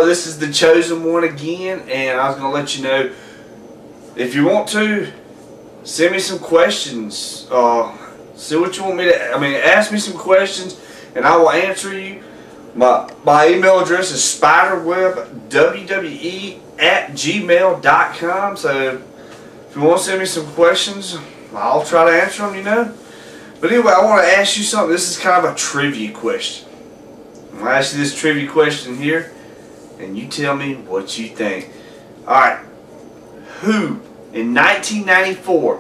this is the chosen one again, and I was going to let you know, if you want to, send me some questions. See what you want me to, ask me some questions, and I will answer you. My email address is spiderwebwwe@gmail.com. So if you want to send me some questions, I'll try to answer them, you know. But anyway, I want to ask you something. This is kind of a trivia question. I'm going to ask you this trivia question here, and you tell me what you think. Alright, who in 1994,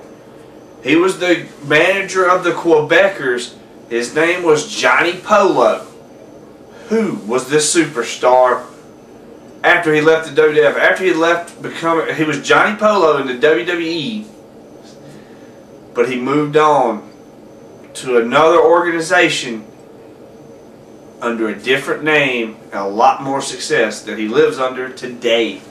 he was the manager of the Quebecers. His name was Johnny Polo. Who was this superstar after he left the WWF? After he left, he was Johnny Polo in the WWE, but he moved on to another organization under a different name and a lot more success that he lives under today.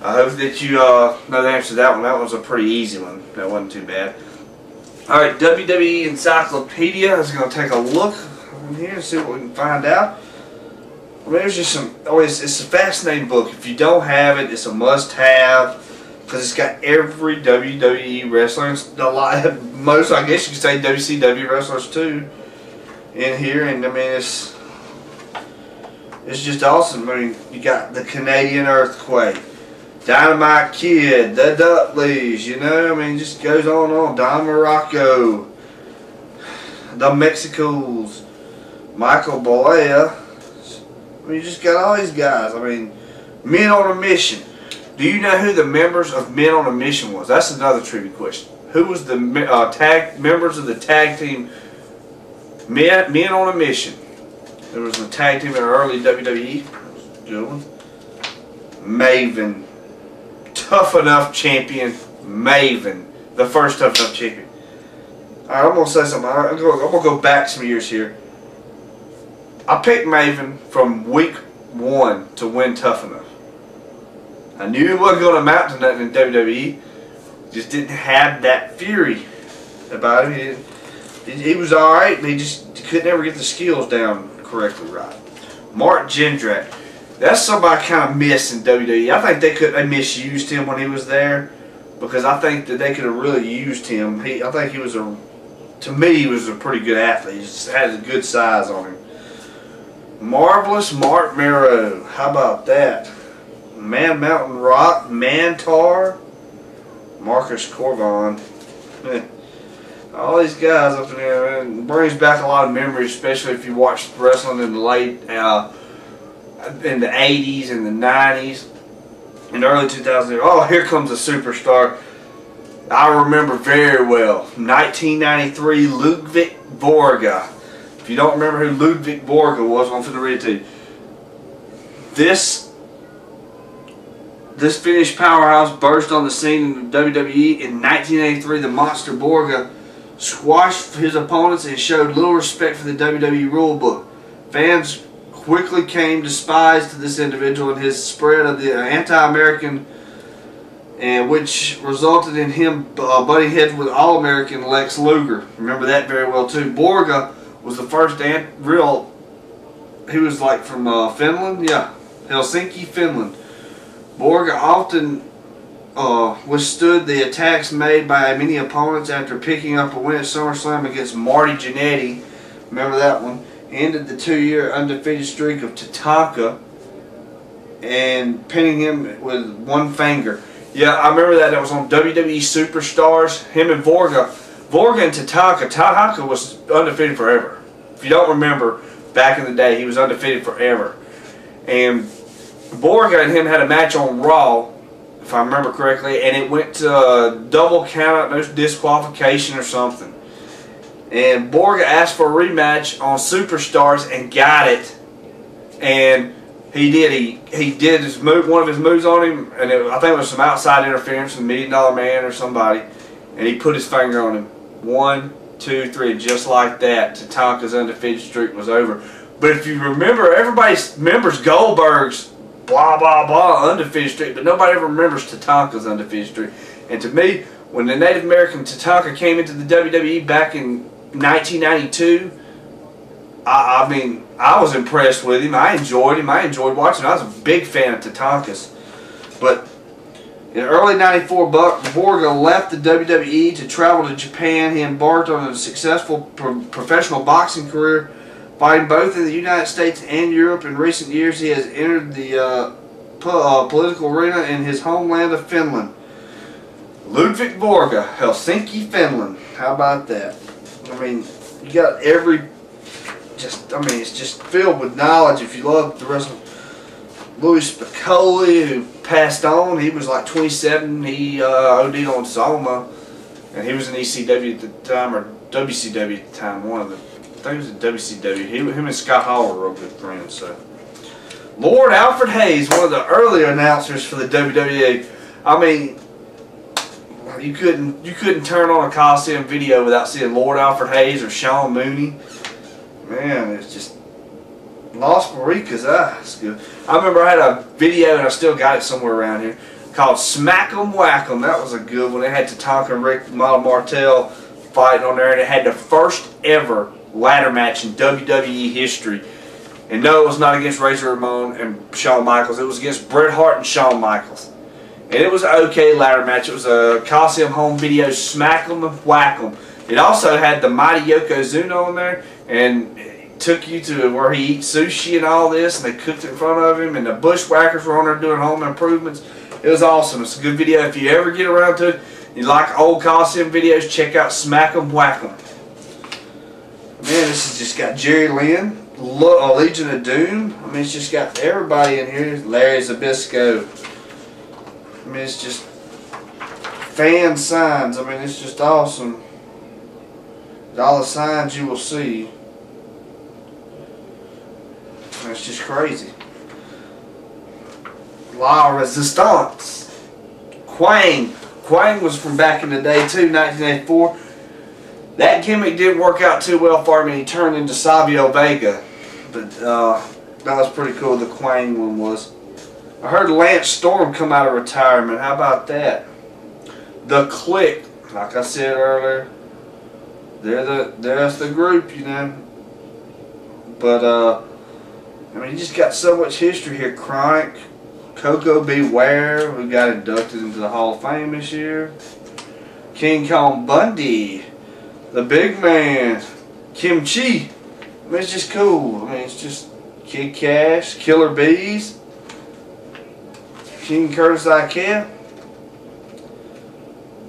I hope that you know the answer to that one. That was a pretty easy one. That wasn't too bad. Alright, WWE Encyclopedia. I was going to take a look in here and see what we can find out. There's just some. It's a fascinating book. If you don't have it, it's a must-have because it's got every WWE wrestler, and most, I guess you could say, WCW wrestlers too in here. And it's just awesome. You got the Canadian Earthquake, Dynamite Kid, the Dudleys, you know, it just goes on and on. Don Morocco, the Mexicos, Michael Balea. You just got all these guys. Men on a Mission. Do you know who the members of Men on a Mission was? That's another trivia question. Who was the members of the tag team Men on a Mission? There was a tag team in the early WWE. That was a good one. Maven. Tough Enough Champion. Maven. The first Tough Enough Champion. Alright, I'm going to say something. I'm going to go back some years here. I picked Maven from week 1 to win Tough Enough. I knew he wasn't going to amount to nothing in WWE. Just didn't have that fury about him. He was alright, but he just could never get the skills down correctly right. Mark Jindrak. That's somebody I kind of miss in WWE. I think they misused him when he was there, because I think that they could have really used him. I think he was to me, he was a pretty good athlete. He just had a good size on him. Marvelous Mark Mero. How about that? Man Mountain Rock, Mantar, Marcus Corvon. All these guys up in there, man, brings back a lot of memories, especially if you watched wrestling in the late, in the 80s and the 90s, in the early 2000s. Oh, here comes a superstar I remember very well. 1993, Ludwig Borga. If you don't remember who Ludwig Borga was, I'm going to read it to you. This Finnish powerhouse burst on the scene in the WWE in 1983. The Monster Borga squashed his opponents and showed little respect for the WWE rulebook. Fans quickly came despised to this individual and his spread of the anti-American, and which resulted in him butting heads with All-American Lex Luger. Remember that very well too. Borga was the first real. He was like from Finland, yeah, Helsinki, Finland. Borga often withstood the attacks made by many opponents after picking up a win at SummerSlam against Marty Jannetty. Remember that one? Ended the 2-year undefeated streak of Tatanka and pinning him with one finger. Yeah, I remember that. That was on WWE Superstars. Him and Borga and Tatanka. Tatanka was undefeated forever. If you don't remember, back in the day, he was undefeated forever. And Borga and him had a match on Raw, if I remember correctly, and it went to a double count, no disqualification or something. And Borga asked for a rematch on Superstars and got it. And he did. He did his move, one of his moves on him, and I think it was some outside interference from $1 Million Man or somebody. And he put his finger on him. 1, 2, 3, just like that. Tatanka's undefeated streak was over. But if you remember, everybody remembers Goldberg's blah blah blah undefeated streak, but nobody ever remembers Tatanka's undefeated streak. And to me, when the Native American Tatanka came into the WWE back in 1992, I mean, I was impressed with him. I enjoyed him. I enjoyed watching him. I was a big fan of Tatankas. But in early '94, Borga left the WWE to travel to Japan. He embarked on a successful professional boxing career, fighting both in the United States and Europe. In recent years, he has entered the political arena in his homeland of Finland. Ludwig Borga, Helsinki, Finland. How about that? I mean, you got every... I mean, it's just filled with knowledge. If you love the wrestling, Louis Spicolli, who passed on, he was like 27. He OD'd on Soma, and he was in ECW at the time, or WCW at the time. One of the, I think it was at WCW. Him and Scott Hall were real good friends. So, Lord Alfred Hayes, one of the early announcers for the WWE. I mean, you couldn't turn on a Coliseum video without seeing Lord Alfred Hayes or Sean Mooney. Man, it's just Las Maricas. It's good. I remember I had a video, and I still got it somewhere around here, called Smack 'em Whack 'em. That was a good one. It had Tatanka and Rick Martel fighting on there, and it had the first ever ladder match in WWE history. And no, it was not against Razor Ramon and Shawn Michaels. It was against Bret Hart and Shawn Michaels. And it was an okay ladder match. It was a Coliseum home video, Smack 'em and Whack 'em. It also had the mighty Yokozuna on there, and it took you to where he eats sushi and all this, and they cooked it in front of him, and the Bushwhackers were on there doing home improvements. It was awesome. It's a good video. If you ever get around to it, you like old Coliseum videos, check out Smack 'em Whack 'em. Man, this has just got Jerry Lynn, Legion of Doom. I mean, it's just got everybody in here. Larry Zbyszko. I mean, it's just fan signs. I mean, it's just awesome. All the signs you will see. It's just crazy. La Resistance. Quang. Quang was from back in the day too, 1984. That gimmick didn't work out too well for him, and he turned into Savio Vega. But that was pretty cool, the Quang one was. I heard Lance Storm come out of retirement. How about that? The Click, like I said earlier, there's the group, you know. But I mean, you just got so much history here. Chronic, Coco Beware, who got inducted into the Hall of Fame this year. King Kong Bundy, the Big Man, Kimchi. I mean, it's just cool. I mean, it's just Kid Cash, Killer Bees, King Curtis Ikea.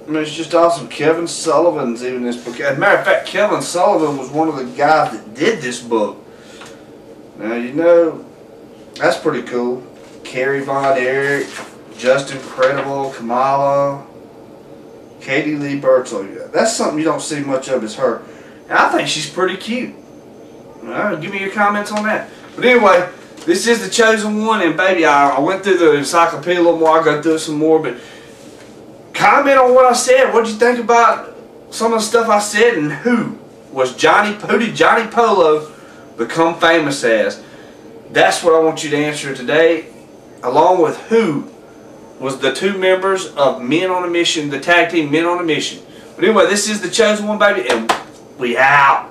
I mean, it's just awesome. Kevin Sullivan's even in this book. As a matter of fact, Kevin Sullivan was one of the guys that did this book. Now, you know, that's pretty cool. Kerry Von Erich, Justin Credible, Kamala, Katie Lee Burchill. That's something you don't see much of, is her. And I think she's pretty cute. Give me your comments on that. But anyway, this is the chosen one, and baby, I went through the encyclopedia a little more. I'll go through it some more, but comment on what I said. What did you think about some of the stuff I said, and who did Johnny Polo become famous as? That's what I want you to answer today, along with who was the two members of Men on a Mission, the tag team Men on a Mission. But anyway, this is the chosen one, baby, and we out.